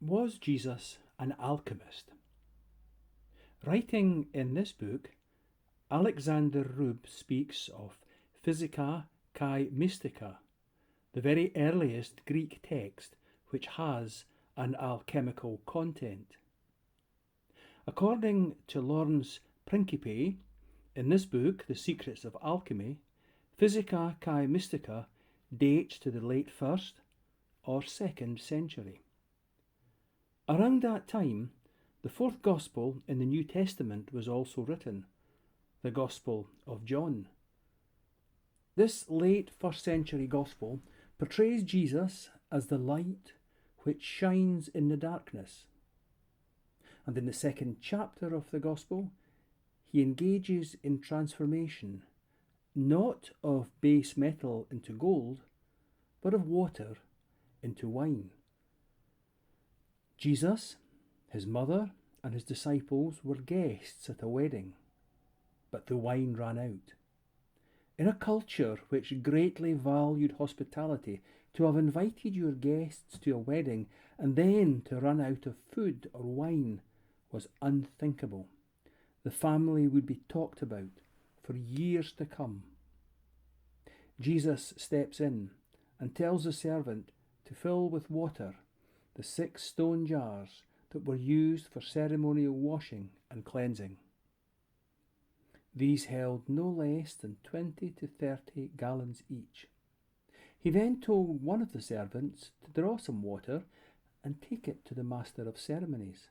Was Jesus an alchemist? Writing in this book, Alexander Rube speaks of physica kai mystica, the very earliest Greek text which has an alchemical content. According to Lawrence Principe, in this book, The Secrets of Alchemy, physica kai mystica dates to the late 1st or 2nd century. Around that time, the fourth Gospel in the New Testament was also written, the Gospel of John. This late 1st century Gospel portrays Jesus as the light which shines in the darkness. And in the 2nd chapter of the Gospel, he engages in transformation, not of base metal into gold, but of water into wine. Jesus, his mother, and his disciples were guests at a wedding, but the wine ran out. In a culture which greatly valued hospitality, to have invited your guests to a wedding and then to run out of food or wine was unthinkable. The family would be talked about for years to come. Jesus steps in and tells the servant to fill with water the 6 stone jars that were used for ceremonial washing and cleansing. These held no less than 20 to 30 gallons each. He then told one of the servants to draw some water and take it to the master of ceremonies.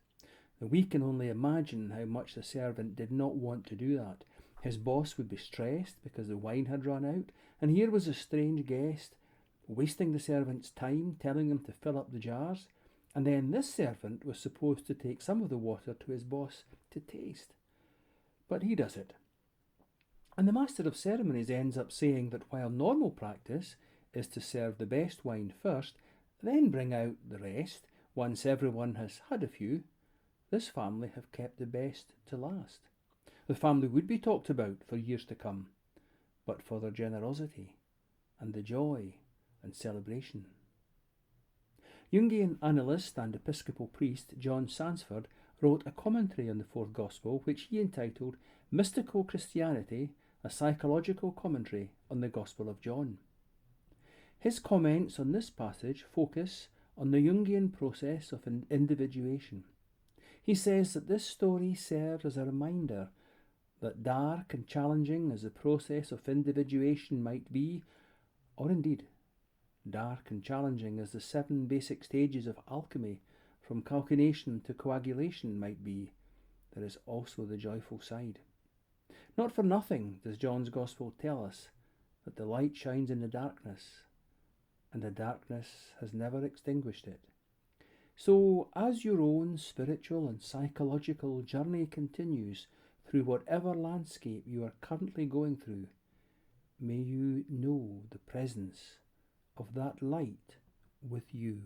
Now, we can only imagine how much the servant did not want to do that. His boss would be stressed because the wine had run out, and here was a strange guest wasting the servant's time, telling him to fill up the jars, and then this servant was supposed to take some of the water to his boss to taste. But he does it. And the master of ceremonies ends up saying that while normal practice is to serve the best wine first, then bring out the rest once everyone has had a few, this family have kept the best to last. The family would be talked about for years to come, but for their generosity and the joy and celebration. Jungian analyst and Episcopal priest John Sansford wrote a commentary on the fourth Gospel which he entitled Mystical Christianity, a Psychological Commentary on the Gospel of John. His comments on this passage focus on the Jungian process of individuation. He says that this story serves as a reminder that dark and challenging as the process of individuation might be, or indeed dark and challenging as the 7 basic stages of alchemy from calcination to coagulation might be, there is also the joyful side. Not for nothing does John's Gospel tell us that the light shines in the darkness, and the darkness has never extinguished it. So, as your own spiritual and psychological journey continues through whatever landscape you are currently going through, may you know the presence of that light with you.